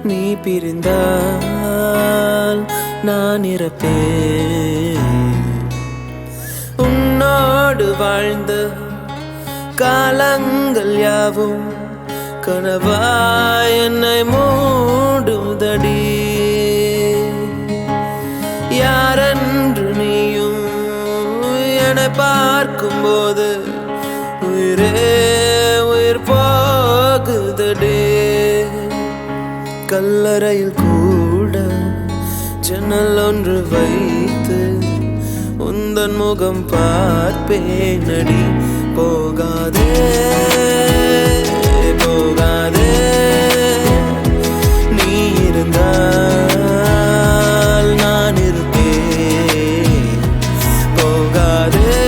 நீ பிரிந்தால் நான் இறப்பேன். உன்னோடு வாழ்ந்த காலங்கள் யாவும் கனவாய் என்னை மூடுதடி. யாரென்று நீயும் என்னை பார்க்கும்போது உயிரே உயிர் போகுதடி. கல்லறையில் கூட ஜன்னல் ஒன்று வைத்து உந்தன் முகம் பார்ப்பேனடி. போகாதே போகாதே, நீ இருந்தால் நான் இருப்பேன். போகாதே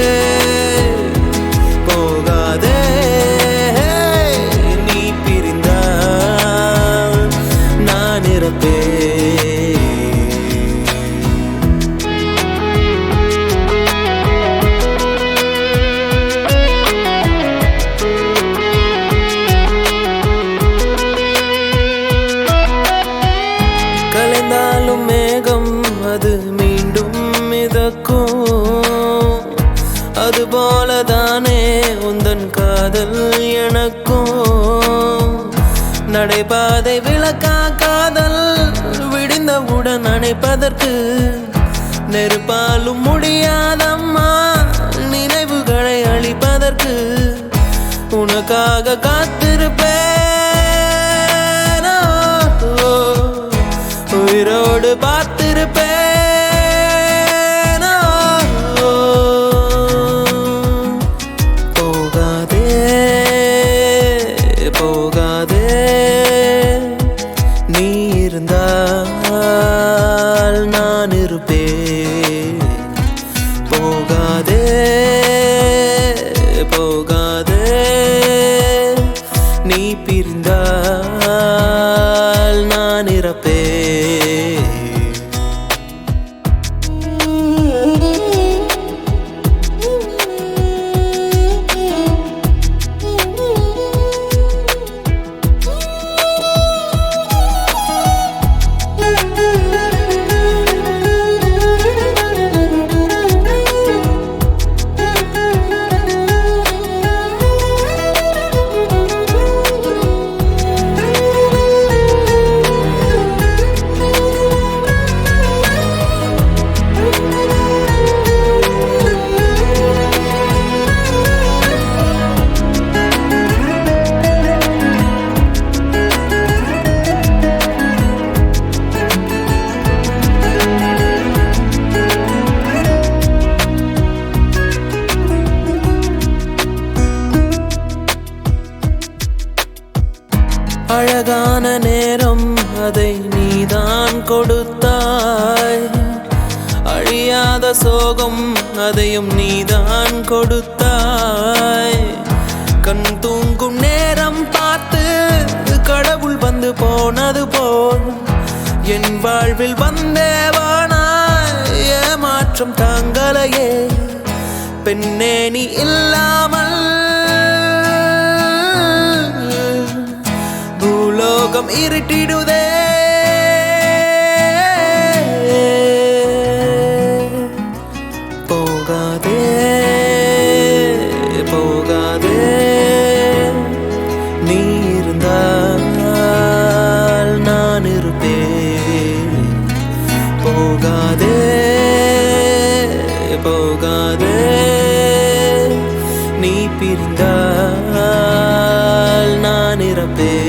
போகாதே, நீ பிரிந்தால் நான் இறப்பேன். கலைந்தாலும் மேகம் அது மீண்டும் மிதக்கும். அதுபோலதானே உந்தன் காதல் எனக்கும். நடைபாதை விளக்கா காதல் விடிந்தவுடன் அணைப்பதற்கு நெருப்பாலும் முடியாதம்மா. நினைவுகளை அழிப்பதற்கு உனக்காக காத்திருப்பேன். உயிரோடு பார்த்திருப்பேன். போகாதே போகாதே, நீ இருந்தால் நான் இருப்பேன். போகாதே போகாதே, நீ பிரிந்தால் நான் இறப்பேன். அழகான நேரம் அதை நீதான் கொடுத்தாய். அழியாத சோகம் அதையும் நீதான் கொடுத்தாய். கண் தூங்கும் நேரம் பார்த்து கடவுள் வந்து போனது போல் என் வாழ்வில் வந்தேவானாய். ஏமாற்றம் தாங்களையே பெண்ணே நீ இல்லாமல். பூலோகம் இருட்டிடுதே. போகாதே போகாதே, நீ இருந்தால் நான் இருப்பேன். போகாதே போகாதே, நீ பிரிந்தால் நான் இறப்பேன்.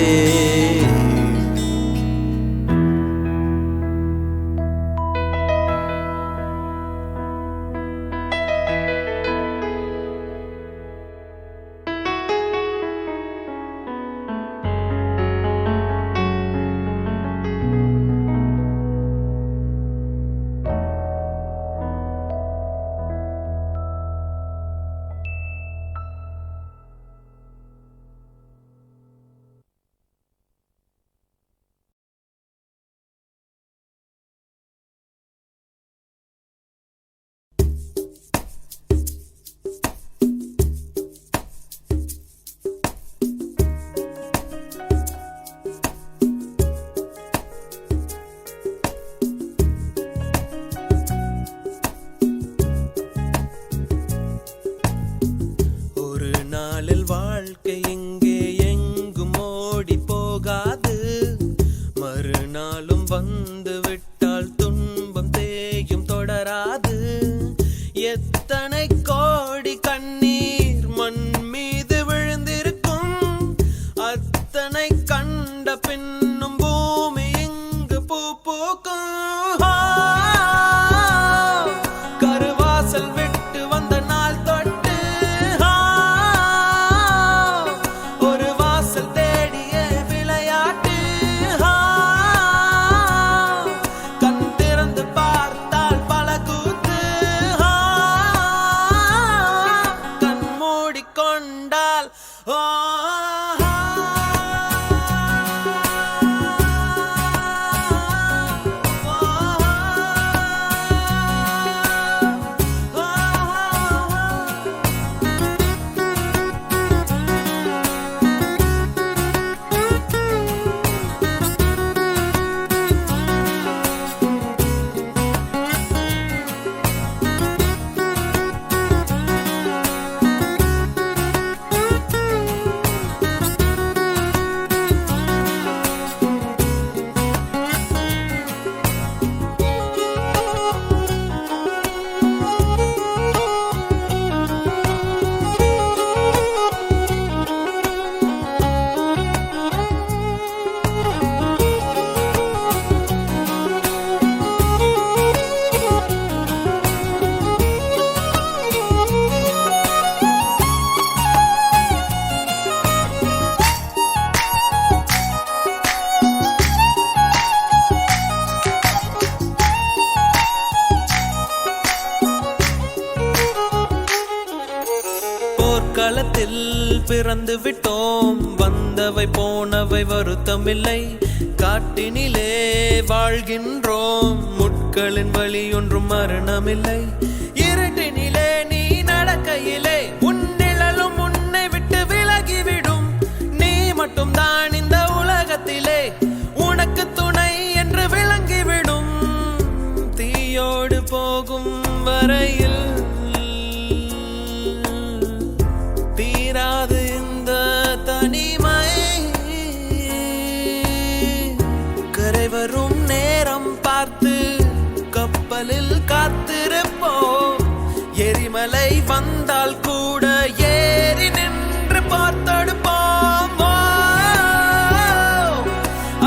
நாளும் வந்து விட்டால் துன்பம் தேயும் தொடராது. எத்தனை கோடி கண்ணீர் மண் மீது விழுந்திருக்கும், அத்தனை கண்ட பின்னும் பூமி இங்கு பூ பூக்கும். கருவாசல் விட்டு வந்த நாள் தொட்டு ஒரு வாசல் தேடிய விளையாட்டு. கண் திறந்து பார்த்தால் பல கூத்து, கண் மூடிக்கொண்டால் களத்தில் பிறந்து விட்டோம், வந்தவை போனவை வருத்தமில்லை. காட்டினிலே வாழ்கின்றோம், முட்களின் வழி ஒன்றும் மரணமில்லை. இருட்டினிலே நீ நடக்கையிலே உன் நிழலும் உன்னை விட்டு விலகிவிடும். நீ மட்டும் தான் இந்த உலகத்திலே உனக்கு துணை என்று விளங்கிவிடும். தீயோடு போகும் வரையில் தீராது இந்த தனிமை. கரை வரும் நேரம் பார்த்து கப்பலில் காத்திருப்போம். எரிமலை வந்தால் கூட ஏறி நின்று பார்த்தெடுப்போம்.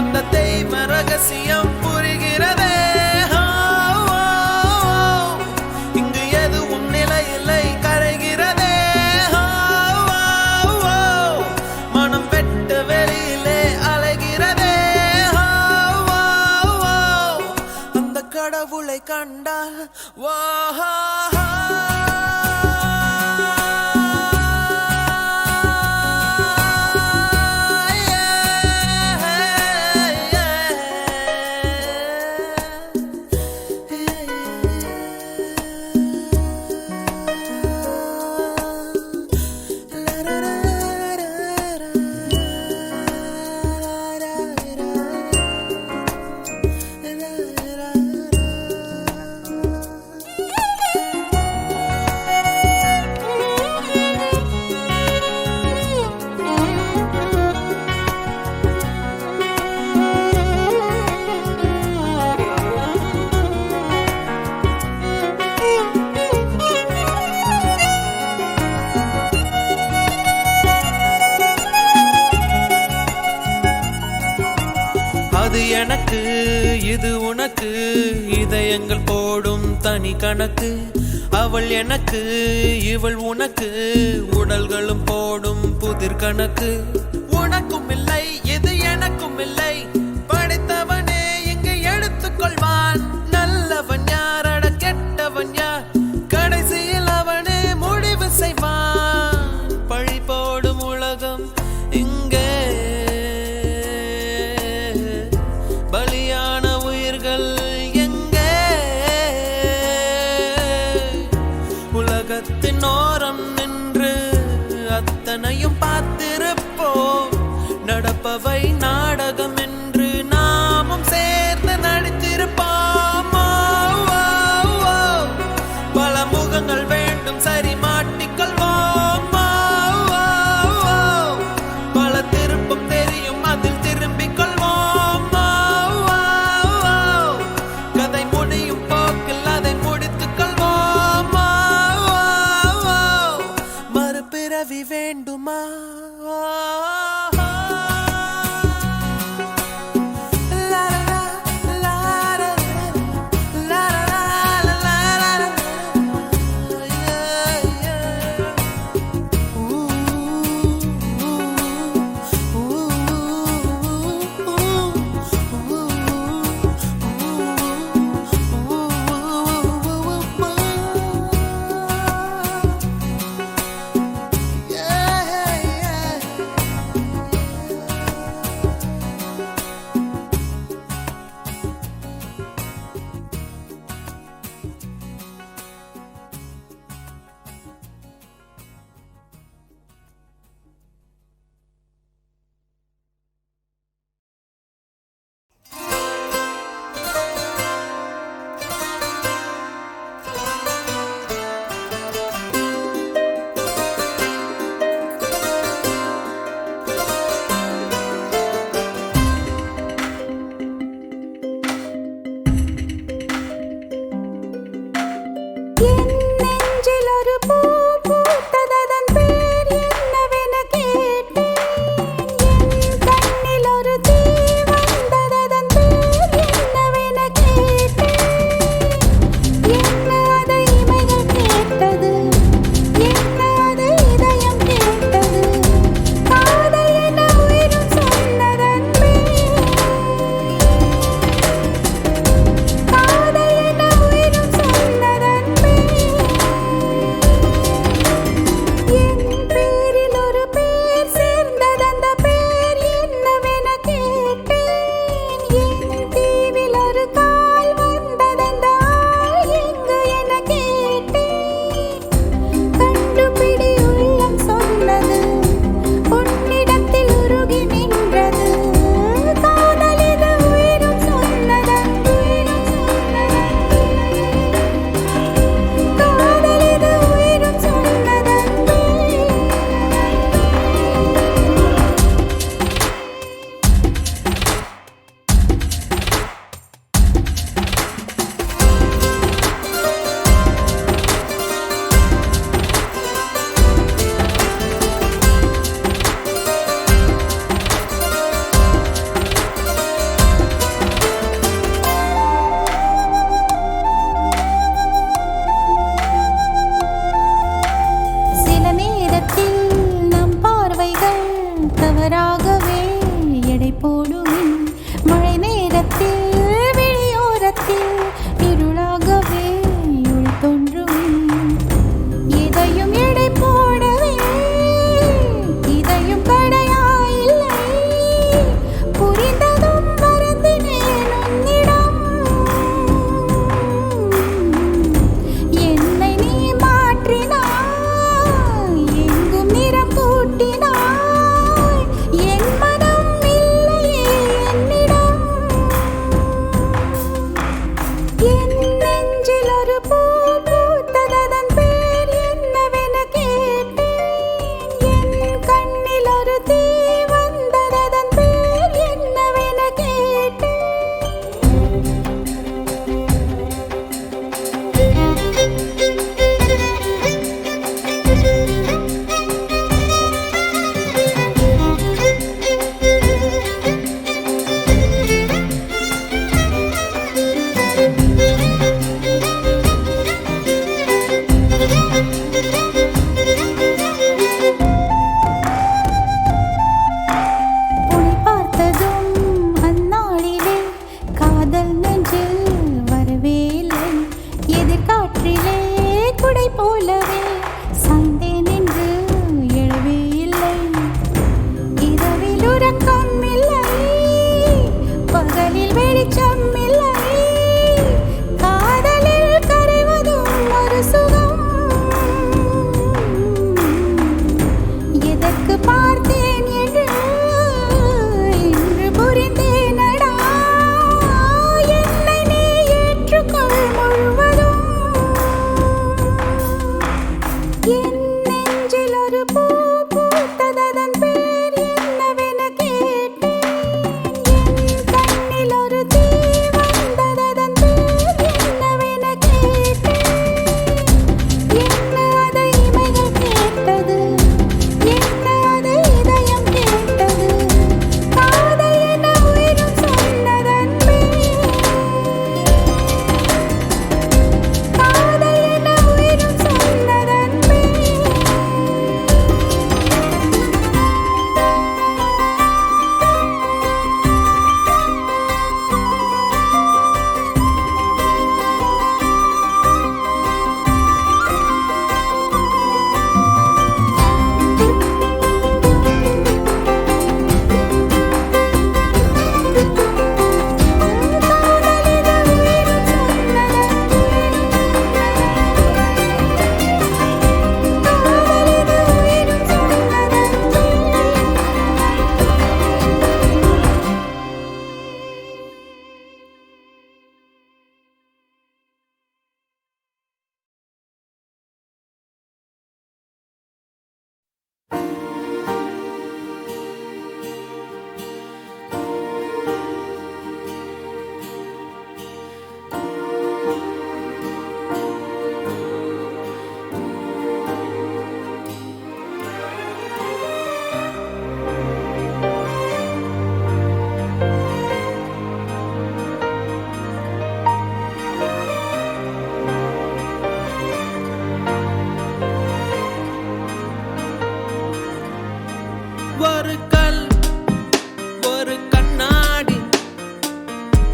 அந்த தெய்வ ரகசியம் புரிகிறதே. இங்கு எதுவும் நிலையில்லை, கரைகிறதே. மனம் வெட்ட வெளியிலே அலைகிறதே. அந்த கடவுளை கண்டால் அது எனக்கு இது உனக்கு, இதயங்கள் போடும் தனி கணக்கு. அவள் எனக்கு இவள் உனக்கு, உடல்களும் போடும் புதிர் கணக்கு. உனக்கும் இல்லை இது எனக்கும் இல்லை, படைத்தவனே இங்கு எடுத்துக்கொள்வான். நல்லவன் யாரட கெட்டவன் யார், கடைசியில் அவனே முடிவு செய்வான். பழி போடும் உலகம் இங்கே, பலியான உயிர்கள் எங்கே? உலகத்தின் ஓரம் நின்று அத்தனையும் பார்த்திருப்போம். நடப்பவை நாடகம்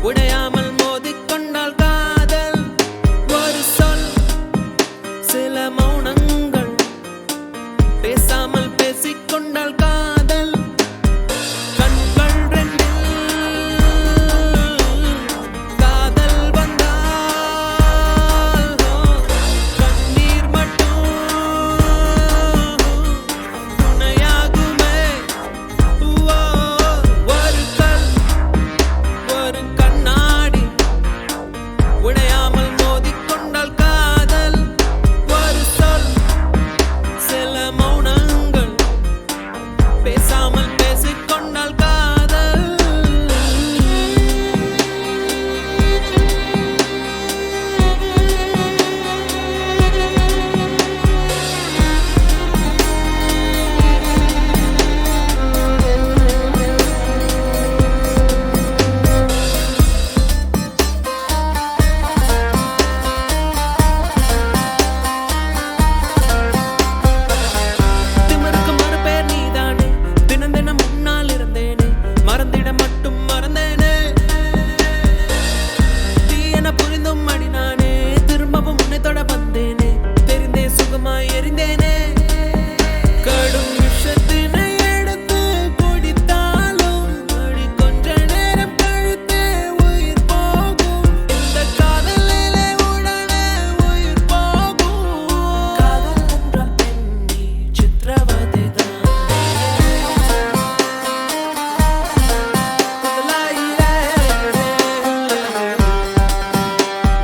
உடையாமல் மோதிக்கொண்டால் காதல் ஒரு சொல் சில மௌனங்கள் பேசாமல் பேசிக்கொண்டால் காதல் கண்கள் ரெண்டில் காதல் வந்தால் கண்ணீர் மட்டும் துணையாகுமே ஒரு கல் ஒரு கண்ணாடி உடையாமல் மோதிக்கொண்டால் காதல் ஒரு சொல் சில மௌனங்கள் பேசாமல் பேசிக்கொண்டால் காதல் திமிருக்கு மறுபேர் நீதானே தினம் தினம் முன்னால் இருந்தேனே மறந்திட மட்டும் மறந்தேனே தீ என புரிந்தும் அடி நானே திரும்பவும் உன்னை தொட வந்தேனே தெரிந்தே சுகமாய் எரிந்தேனே கடும் விஷத்தினை எடுத்து குடித்தாலும் அடி கொஞ்ச நேரம் கழித்தே உயிர் போகும் இந்த காதலிலே உடனே உயிர் போகும் காதல் என்ற பெண்ணே சித்திரவதைதான்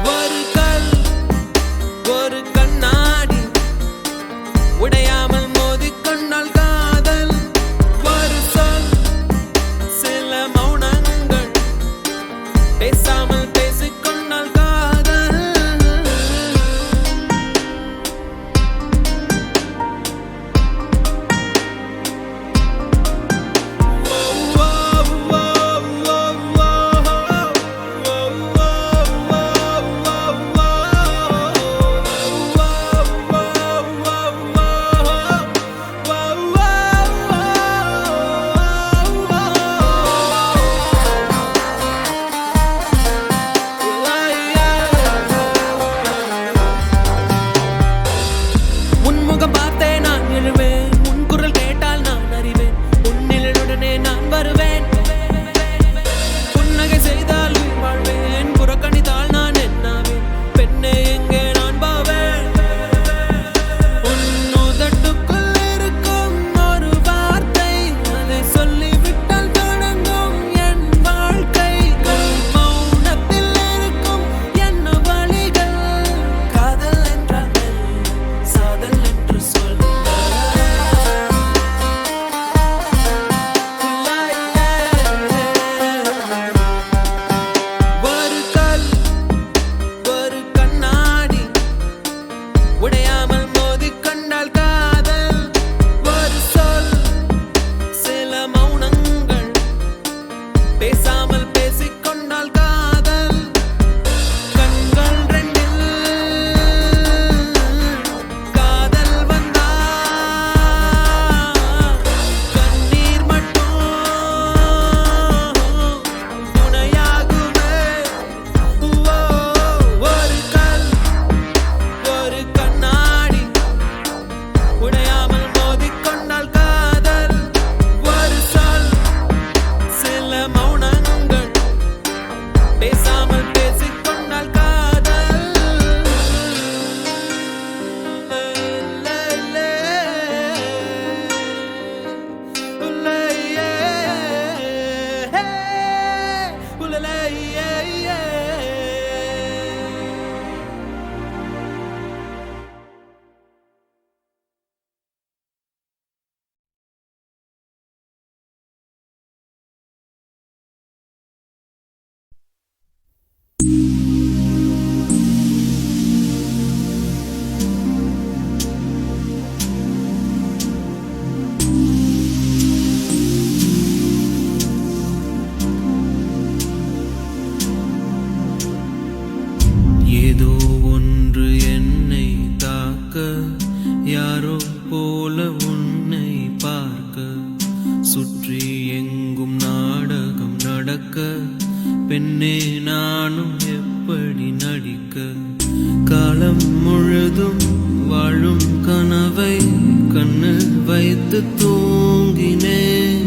ஒரு கல் ஒரு கண்ணாடி உடையாமல் மோதிக்கொண்டால் காதல் ஒரு சொல் சில மௌனங்கள் பேசாமல் பேசிக்கொண்டால் காதல் உன்முகம் பார்த்தே நான் எழுவேன் உன் குரல் கேட்டால் நான் அறிவேன் உன்னிலுடனே நான் வருவேன் புன்னகை செய்தால் உயிர் வாழ்வேன் புறக்கணித்தால் நான் என்னாவேன் பெண்ணே எங்கே நான் பாவேன் உன் உதட்டுக்குள் இருக்கும் ஒரு வார்த்தை அதை சொல்லிவிட்டால் தொடங்கும் என் வாழ்க்கை மௌனத்தில் இருக்கும் என்ன வழிகள் காதல் என்றால் சாதல் என்று சொல்ல ஒரு கல் ஒரு கண்ணாடி உடையாமல் மோதிக்கொண்டால் காதல் ஒரு சொல் சில மௌனங்கள் பேசாமல் பேசிக்கொண்டால் காதல் கண்கள் ரெண்டில் காதல் வந்தால் கண்ணீர் மட்டும் துணையாகுமே ஒரு கல் ஒரு கண்ணாடி உடையாமல் மோதிக்கொண்டால் காதல் ஒரு சொல் சில மௌனங்கள் பேசாமல் பேசிக்கொண்டால் காதல் பெண்ணே நானும் எப்படி நடிக்க காலம் முழுதும் வாழும் கனவை கண்ணு வைத்து தூங்கினேன்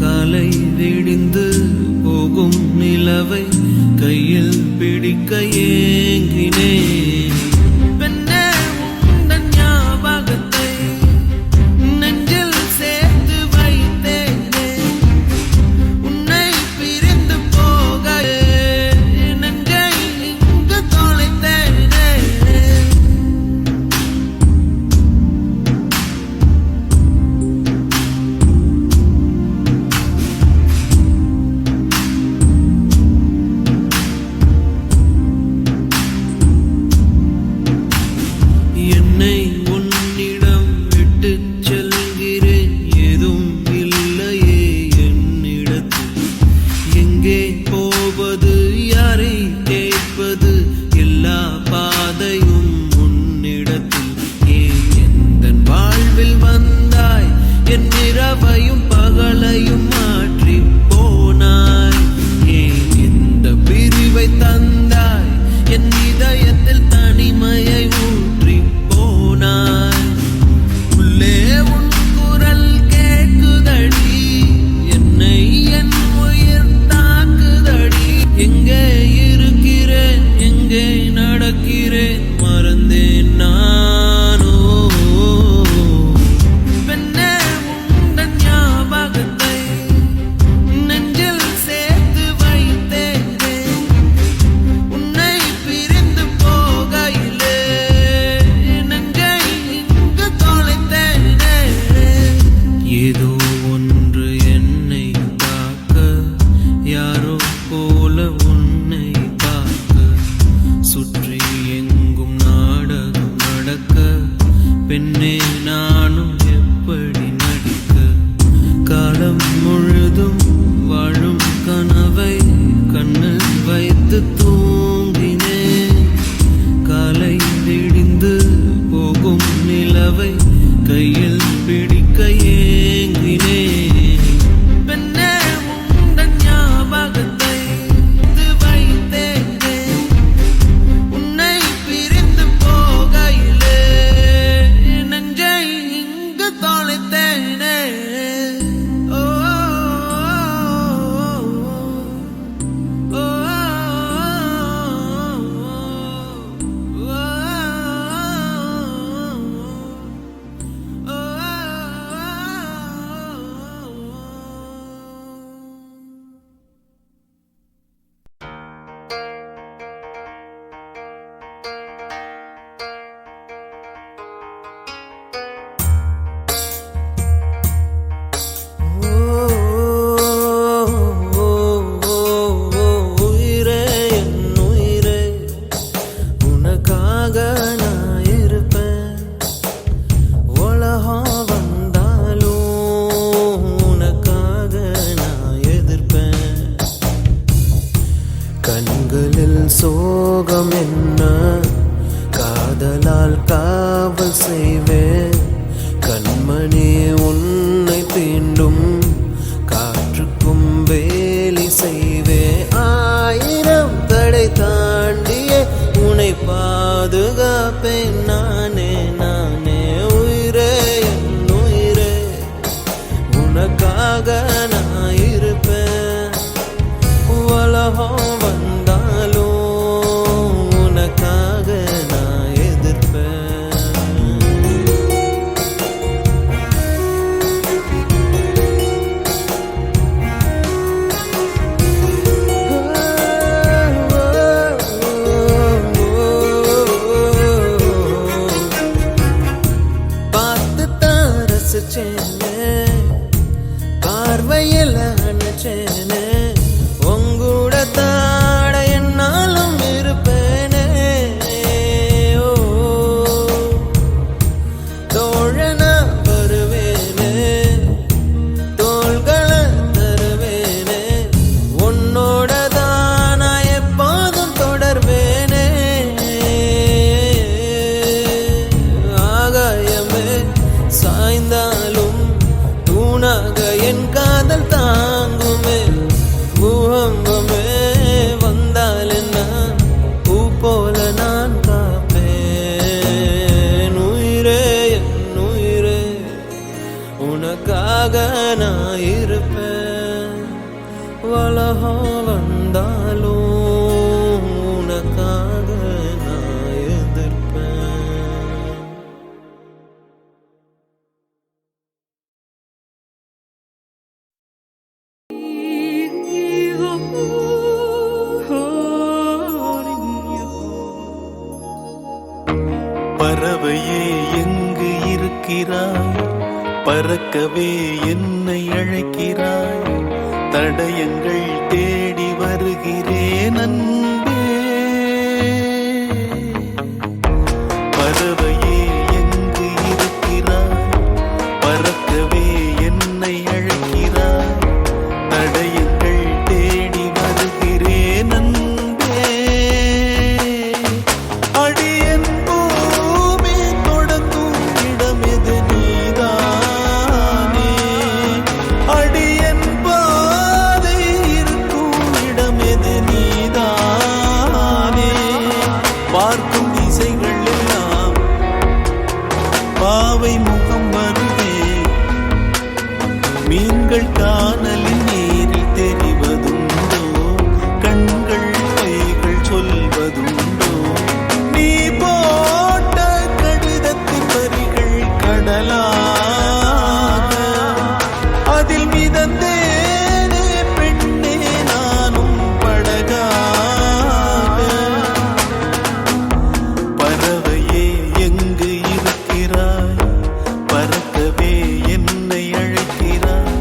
காலை விடிந்து போகும் நிலவை கையில் பிடிக்க ஏங்கினேன் பெண்ணே உந்தன் ஞாபகத்தை நெஞ்சில் சேர்த்து வைத்தேனே உன்னை பிரிந்து போக நெஞ்சை இங்கு தொலைத்தேனே என்னை உன்னிடம் விட்டுச் செல்கிறேன் ஏதும் இல்லையே என்னிடத்தில் எங்கே போவது யாரை கேட்பது எல்லா பாதையும் உன்னிடத்தில் ஏன் எந்தன் வாழ்வில் வந்தாய் என் இரவையும் பகலையும் மாற்றி போனாய் ஏன் இந்த பிரிவை தந்தாய் என் இதயத்தில் தனிமையை ஊற்றி போனாய் உள்ளே உன் குரல் கேட்குதடி என்னை என் உயிர் தாக்குதடி எங்கே இருக்கிறேன் எங்கே நடக்கிறேன் மறந்தேன் நானோ பெண்ணே உந்தன் ஞாபகத்தை நெஞ்சில் சேர்த்து வைத்தேனே உன்னை பிரிந்து போகையிலே நெஞ்சை இங்கு தொலைத்தேனே ஏதோ ஒன்று என்னை தாக்க யாரோ போல உன்னை தாக்க சுற்றி எங்கும் நாடகம் நடக்க பெண்ணே நானும் எப்படி நடிக்க காலம் முழுதும் வாழும் கனவை கண்ணில் வைத்து தூங்கினேன் காலை விடிந்து போகும் நிலவை கையில் பிடிக்க ஏங்கினேன் பெண்ணே உந்தன் ஞாபகத்தை இது வைத்தேனே உன்னை பிரிந்து போகையிலே நெஞ்சை இங்கு தொலைத்தேனே ஓ ஓ உயிரே என் உயிரே உனக்காக நான் இருப்பேன் உலகம் வந்தாலும் உனக்காக நான் எதிர்ப்பேன் கண்களில் சோகம் என்ன காதலால் காவல் செய்வேன் கண்மணி உன்னை தீண்டும் காற்றுக்கும் வேலி செய்வேன் ஆயிரம் தடை தாண்டிய உன்னை பாதுகாப்பேன் நானே நானே உயிரே என் உயிரே உனக்காக நான் இருப்பேன் உலகம் வந்தாலும் உனக்காக நான் எதிர்ப்பேன் பறவையே எங்கு இருக்கிறாய்? பறக்கவே என்னை அழைக்கிறாய். தடயங்கள் தேடி வருகிறேன் அன்பே. பறவையே எங்கு இருக்கிறாய்? பறக்கவே என்னை அழைக்கிறாய். தடயங்கள் தேடி வருகிறேன் அன்பே. அடியன் பூமி தொடங்கும் இடமெது நீதானே. அடியன் பாதை இருக்கும் இடமெது நீதானே. பார்க்கும் திசைகள் எல்லாம் பாவை முகம் வருதே. மீன்கள் காணலின் நீரில் தெரிவதுண்டோ? கண்கள் பொய்கள் சொல்வதுண்டோ? நீ போட்ட கடிதத்தின் வரிகள் கடலாக அதில் மிதந்தேனே பெண்ணே நானும் படகாக. பறவையே எங்கு இருக்கிறாய்? பறக்கவே என்னை அழைக்கிறாய்.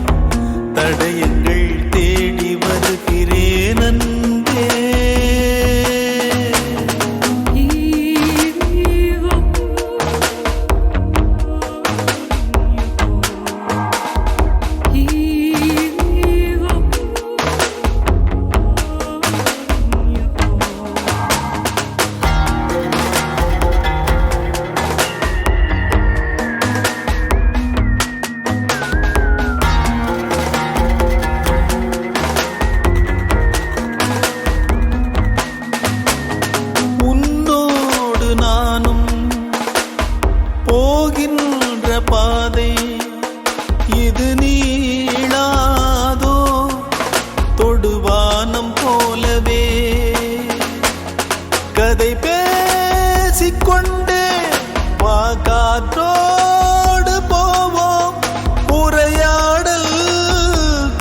தடயங்கள் தேடி வருகிறேன் அன்பே. உன்னோடு நானும் போகின்ற பாதை இது நீளாதோ? தொடுவானம் போலவே கதை பேசிக்கொண்டே வா காற்றோடு போவோம். உரையாடல்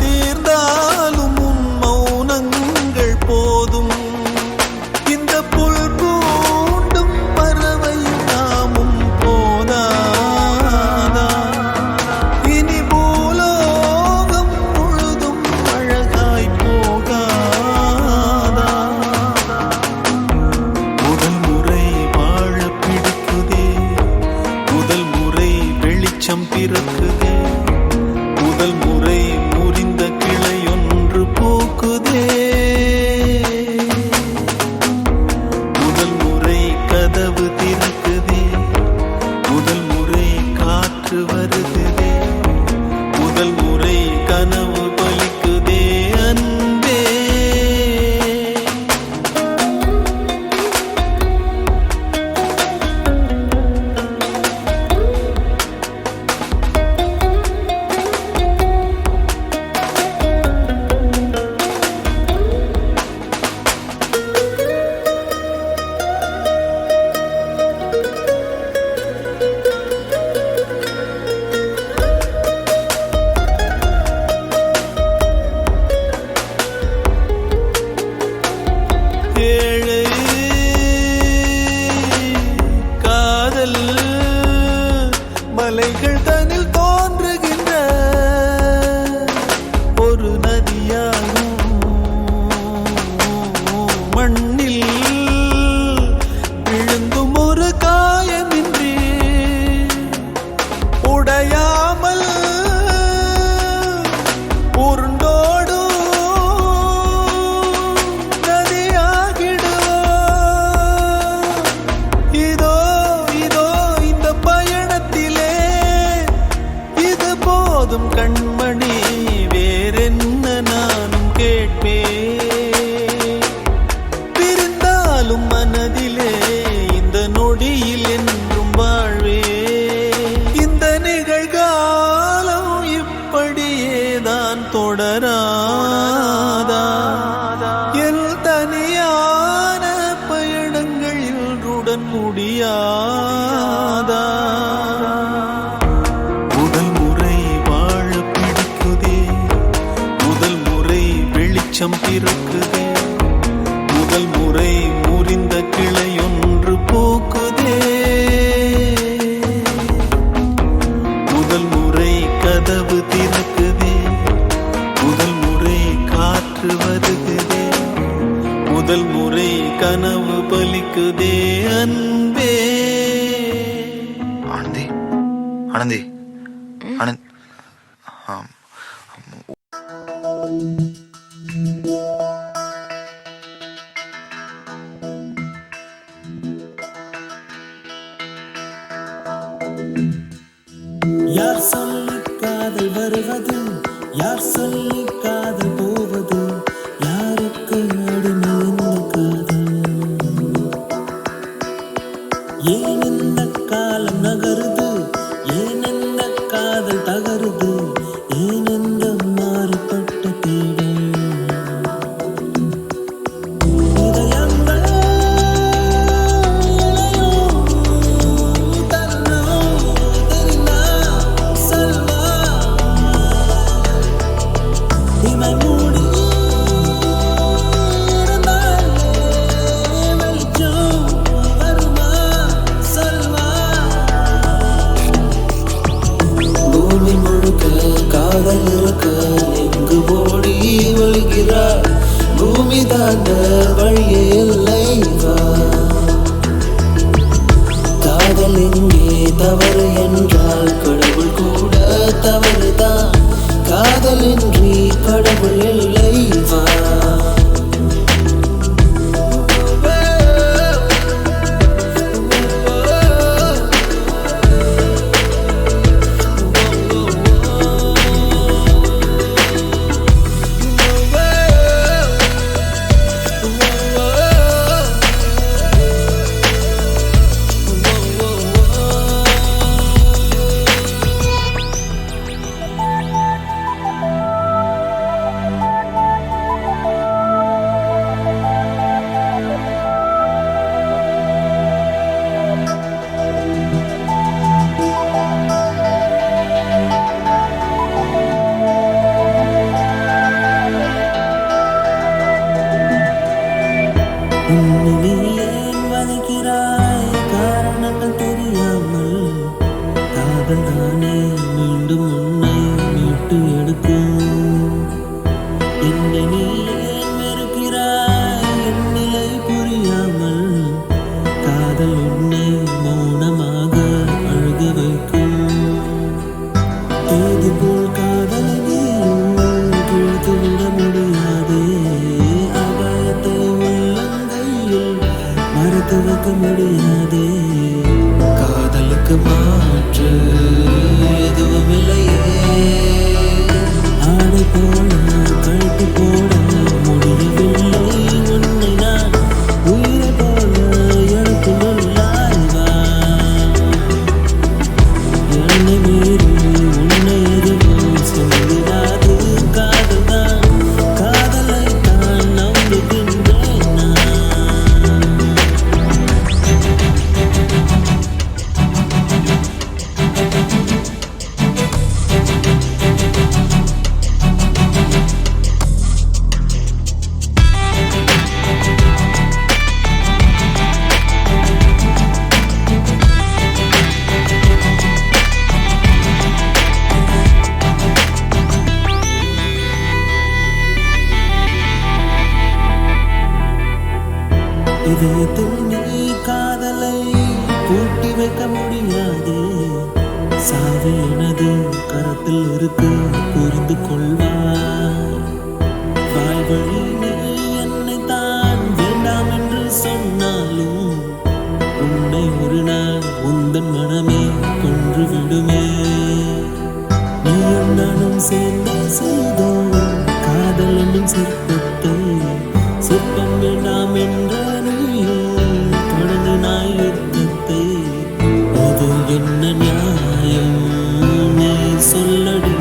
தீர்ந்தாலும் உன் மௌனங்கள் போதும். இந்த புல் பூண்டும் பறவையும் நாமும் போதாதா? இனி பூலோகம் முழுதும் அழகாய் போகாதா? முதல் முறை வாழ பிடிக்குதே. முதல் முறை வெளிச்சம் பிறக்குதே. முதல் முறை முறிந்த கிளையொன்று பூக்குதே. முதல் முறை கதவு திறக்குதே. முதல் முறை காற்று வருகுதே. முதல் முறை கனவு பலிக்குதே அன்பே. ஏழை காதல் மலைகள் தனில் தோன்றுகின்ற ஒரு நதியாகும். மண்ணில் விழுந்தும் ஒரு காயமின்றி உடையாமல் உருண்டோடும் நதியாகிடுவோம். இதோ இதோ இந்த பயணத்திலே இது போதும் கண்மணி. வேறென்ன நானும் கேட்பேன். பிரிந்தாலும் மனதிலே இந்த நொடியில் என்றும் வாழ்வே. இந்த நிகழ்காலம் இப்படியேதான் தொடராதா? என் தனியான பயணங்கள் இன்றுடன் முடியாதா? முதல் முறை வாழ பிடிக்குதே. முதல் முறை வெளிச்சம் பிறக்குதே. முதல் முறை முறிந்த கிளையொன்று பூக்குதே. முதல் முறை கனவு பலிக்குதே அன்பே. ஆனந்தி ஆனந்தி ஆனந்த் யார் சொல்லி காதல் வருவது, யார் சொல்லி காதல் போவது, யாருக்கு அடிமை இந்த காதல்? ஏன் இந்த காலம் நகருது, ஏன் இந்த காதல் தகருது, ஏன் இந்த மாறுபட்ட தேடல்? காதல் இருக்க எங்கு ஓடி ஒழுகிறார், பூமி தாண்ட வழியே இல்லை வா. காதல் எங்கே தவறு என்றால் கடவுள் கூட தவறுதான், காதலின்றி கடவுள் இல்லை வா. உன்னை ஏன் வதைக்கிறாய், காரணங்கள் தெரியாமல்? காதல் தானே மீண்டும் உன்னை மீட்டு எடுக்கும். என்னை நீ ஏன் வெறுக்கிறாய், என் நிலை புரியாமல்? காதல் உன்னை மௌனமாக அழுக வைக்கும். தேதி போல் காதலை நீயும் கிழித்து விட முடியாதே, மறுத்து வைக்க முடியாதே. காதலுக்கு மாற்று எதுவும் இல்லையே, ஆடை போல கழுத்து போட முடியவில்லை உன்னை நான் உயிரை போல எடுத்துள்ளாய் வா. என்னை மீறி உன்னை எதுவும் சொல்லிடாது, காதல் தான், காதலை தான் நம்புகின்றேன் நான். இதயத்தில் நீ காதலை பூட்டி வைக்க முடியாதே, சாவு எனது கரத்தில் இருக்கு புரிந்து கொள்வாய். வாழ்வழி நீ என்னை தான் வேண்டாம் என்று சொன்னாலும் உன்னை ஒரு நாள் உந்தன் மனமே கொன்று விடுமே. நீயும் நானும் சேர்ந்தே செய்தோம் காதல் என்னும் சிற்பத்தை, சிற்பம் வேண்டாம் என்ற தொடங்கினாய் யுத்தத்தை. அது என்ன நியாயம் நீ சொல்லடி?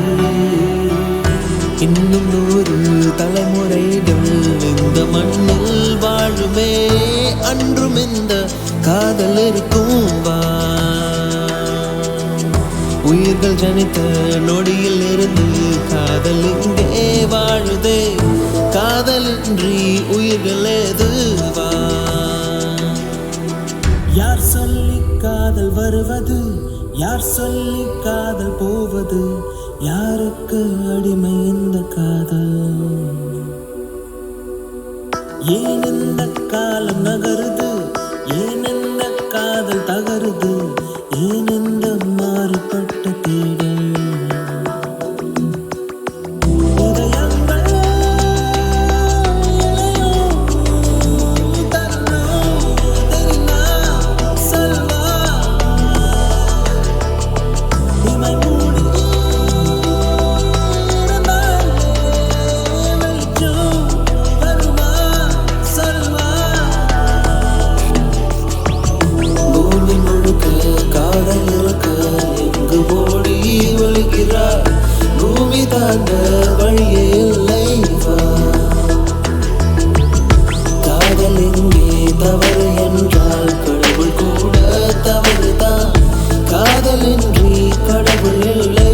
இன்னும் 100 தலைமுறைகள் இந்த மண்ணில் வாழுமே, அன்றும் இந்த காதல் இருக்கும் வா. உயிர்கள் ஜனித்த நொடியில் இருந்து காதல் இங்கே வாழுதே, காதலின்றி உயிர்கள் ஏதுவா. யார் சொல்லி காதல் வருவது, யார் சொல்லி காதல் போவது, யாருக்கு அடிமை இந்த காதல்? ஏன் இந்த காலம் நகருது, ஏன் இந்த காதல் தகருது, ஏன் இந்த மாறுபட்ட தேடல் இதயங்கள் தரணும் தெரியுமா சொல்வா இமை மூடி பூமி தாண்ட வழியே இல்லை காதல் எங்கே தவறு என்றால் கடவுள் கூட தவறுதான் காதலின்றி கடவுள் இல்லை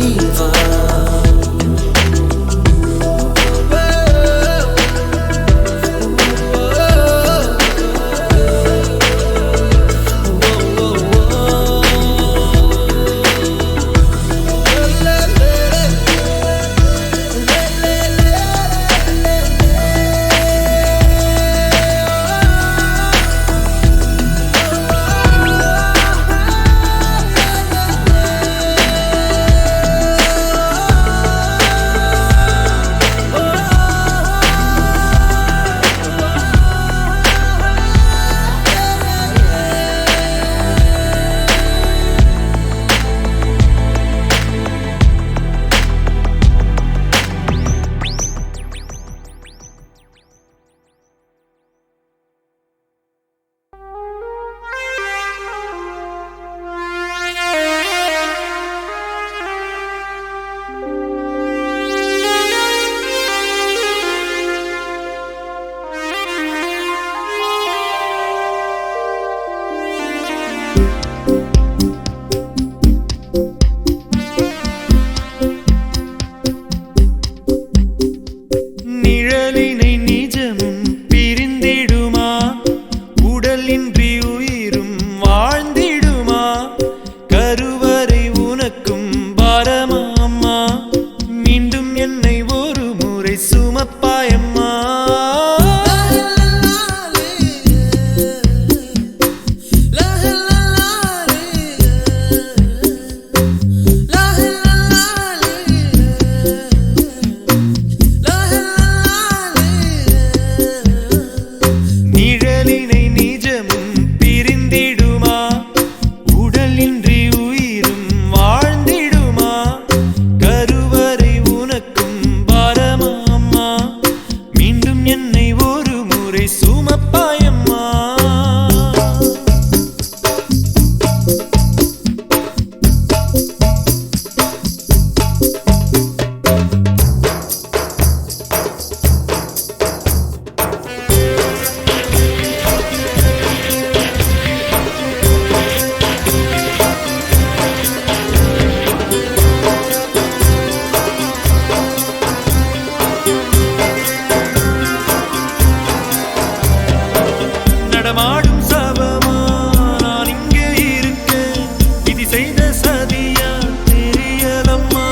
நிழலினை நிஜமும் பிரிந்திடுமா, உடலின்றி உயிரும் வாழ்ந்திடுமா, கருவறை உனக்கும் பாரமா அம்மா, மீண்டும் என்னை ஒரு முறை சுமப்பாயம்மா. நிழலினை நிஜமும் பிரிந்திடுமா, உடலின்றி உயிரும் வாழ்ந்திடுமா, கருவறை உனக்கும் பாரமா அம்மா, மீண்டும் என்னை ஒரு முறை சுமப்பாயம்மா. நடமாடும் சபமா நான் இங்கே இருக்கேன், விதி செய்த சதியா தெரியலம்மா,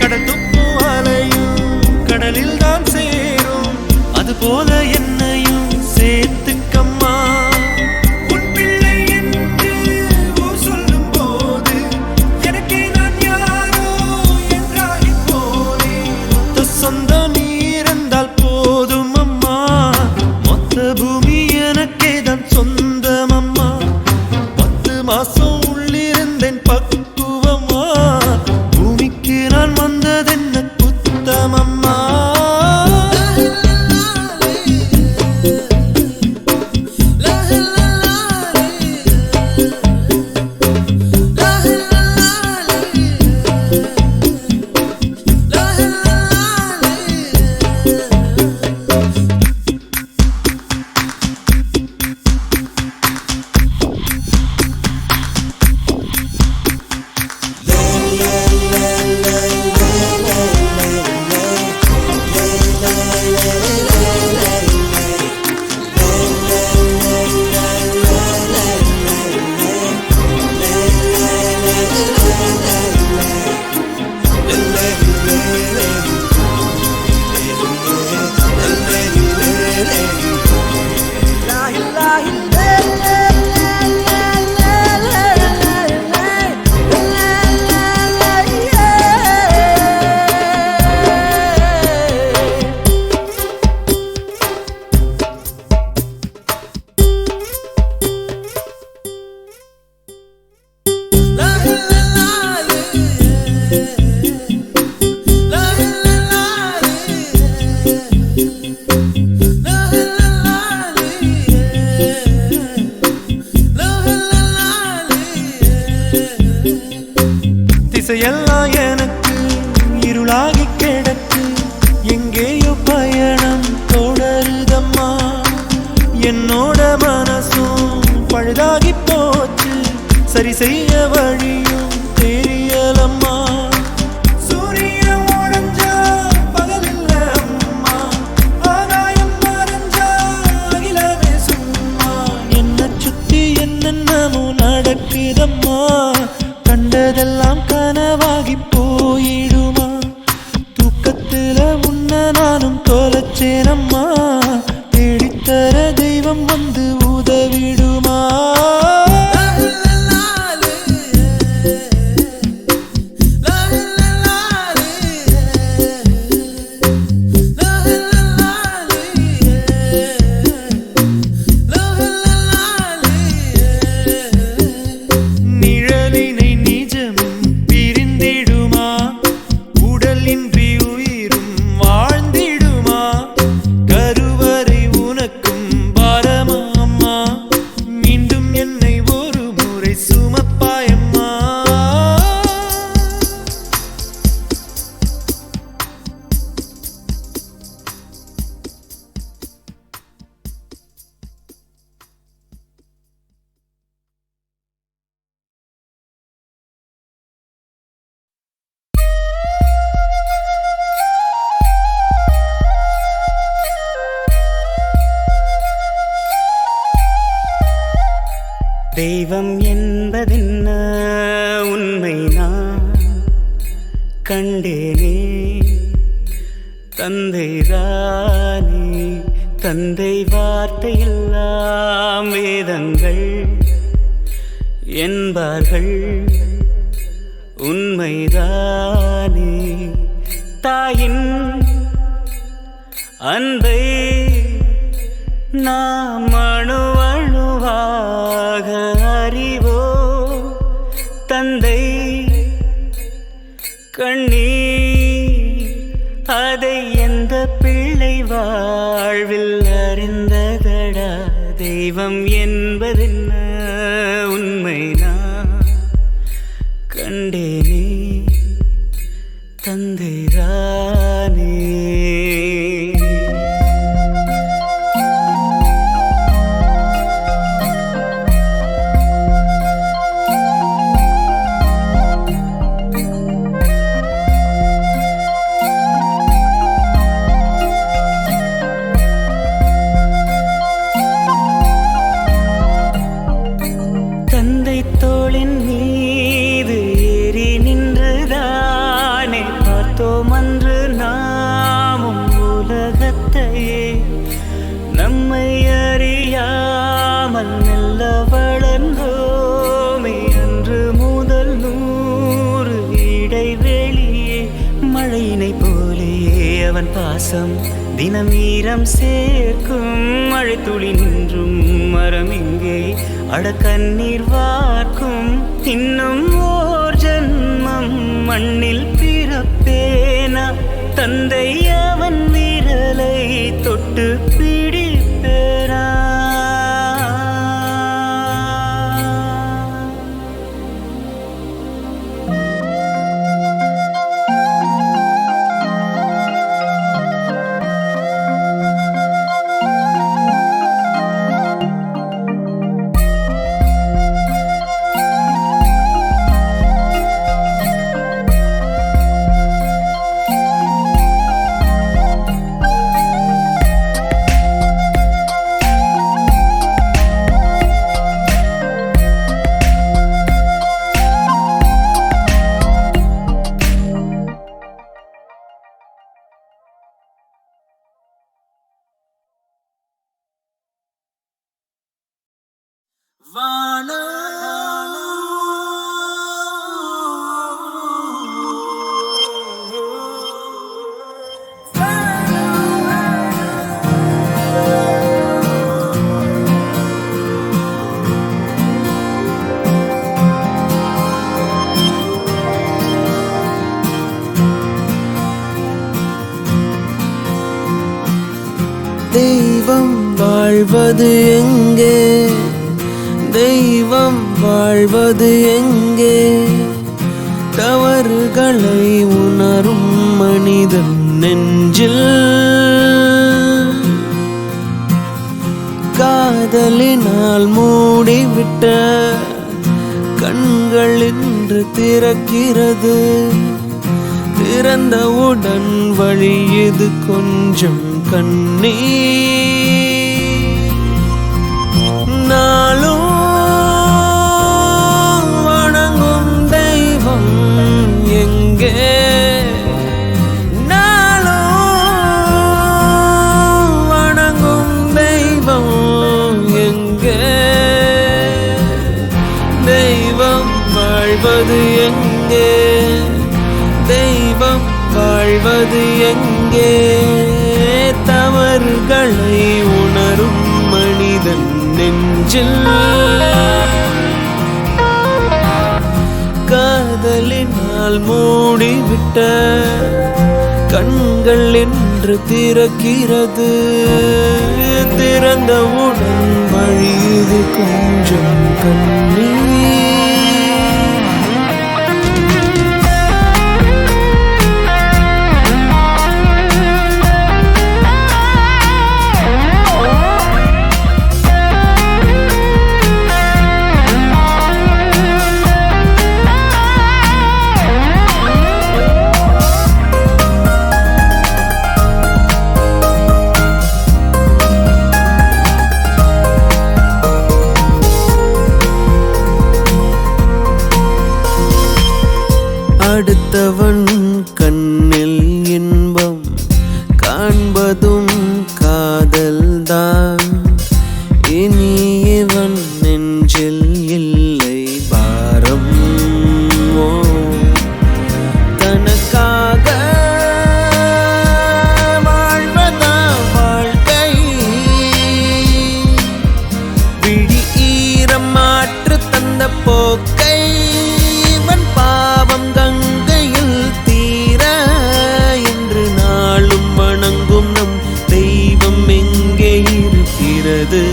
கடல் துப்பும் அலையும் கடலில் தான் சேரும், அது போல என்னையும் சேர்த்துக்கம்மா. உன் பிள்ளை என்று ஊர் சொல்லும் போது எனக்கே நான் யாரோ என்றாகி போனேன். மொத்த சொந்தம் நீ இருந்தால் போதும் அம்மா, மொத்த பூமி எனக்கே தான் சொந்தம் அம்மா, 10 மாசம் உள்ளிருந்தேன் பக்குவமா, பூமிக்கு நான் வந்ததென்ன குத்தமம்மா. திசையெல்லாம் எனக்கு இருளாகி கிடக்கு, எங்கேயோ பயணம் தொடருதம்மா. என்னோட மனசும் பழுதாகி போச்சு, சரி செய்ய வழியும் தெரியலம்மா. சூரியன் உடைஞ்சா பகல் இல்ல அம்மா, ஆகாயம் மறைஞ்சா அகிலமே சும்மா. என்ன சுத்தி என்னென்னமோ நடக்குதம்மா, கண்டதெல்லாம் கனவாகி போயிடுமா. தூக்கத்துல உன்ன நானும் தொலைச்சேனம்மா, தேடித்தர தெய்வம் வந்து உதவிடுமா. நிழலினை நிஜமும் பிரிந்திடுமா, உடலின்றி உயிரும் வாழ்ந்திடுமா. கருவறை உனக்கும் பாரமா அம்மா, மீண்டும் என்னை ஒரு முறை சுமப்பாயம்மா. தெய்வம் என்பதென்ன உண்மை நான் கண்டேனே. தந்தைதானே தந்தை வார்த்தையெல்லாம் வேதங்கள் என்பார்கள், உண்மைதானே. தாயின் அன்பை நாம் அணு அணுவாக அறிவோ, தந்தை கண்ணீர் அதை எந்த பிள்ளை வாழ்வில் அறிந்ததடா. தெய்வம் என்பதென்ன உண்மை நான் கண்டேனே, தந்தைதானே. தந்தை தோளின் மீது ஏறி நின்றுதானே பார்த்தோம் அன்று நாமும் உலகத்தையே. நம்மை அறியாமல் மெல்ல வளர்ந்தோமே, அன்று முதல் 100 இடைவெளியே. மழையினை போலேயே அவன் பாசம் தினம் ஈரம் சேர்க்கும், மழை துளி நின்றும் மரம் எங்கே அட கண்ணீர் வார்க்கும். இன்னும் ஓர் ஜன்மம் மண்ணில் பிறப்பேனா, தந்தை அவன் விரலை தொட்டு பிடிப்பேனா. தெய்வம் வாழ்வது எங்கே, தெய்வம் வாழ்வது எங்கே, தவறு நெஞ்சில் காதலினால் மூடிவிட்ட கண்கள் இன்று திறக்கிறது. திறந்தவுடன் வழியுது கொஞ்சம் கண்ணீர். நாளும் வணங்கும் தெய்வம் எங்கே? நாளும் வணங்கும் தெய்வம் எங்கே? தெய்வம் வாழ்வது எங்கே? தெய்வம் வாழ்வது எங்கே? தவறுகளை உணரும் மனிதன் நெஞ்சில் காதலினால் மூடிவிட்ட கண்கள் என்று திறக்கிறது. திறந்தவுடன் வழியுது கொஞ்சம் கண்ணீர். அடுத்தவன் கண்ணில் இன்பம் காண்பதும் காதல்தான். இனி இவன் நெஞ்சில் இல்லை பாரம். தனக்காக வாழ்வதா வாழ்க்கை? விழி ஈரம் மாற்று தந்த போக்கை இவன் பாவம் கங்கையில் தீர. என்று நாளும் வணங்கும் நம் தெய்வம் எங்கே இருக்கிறது?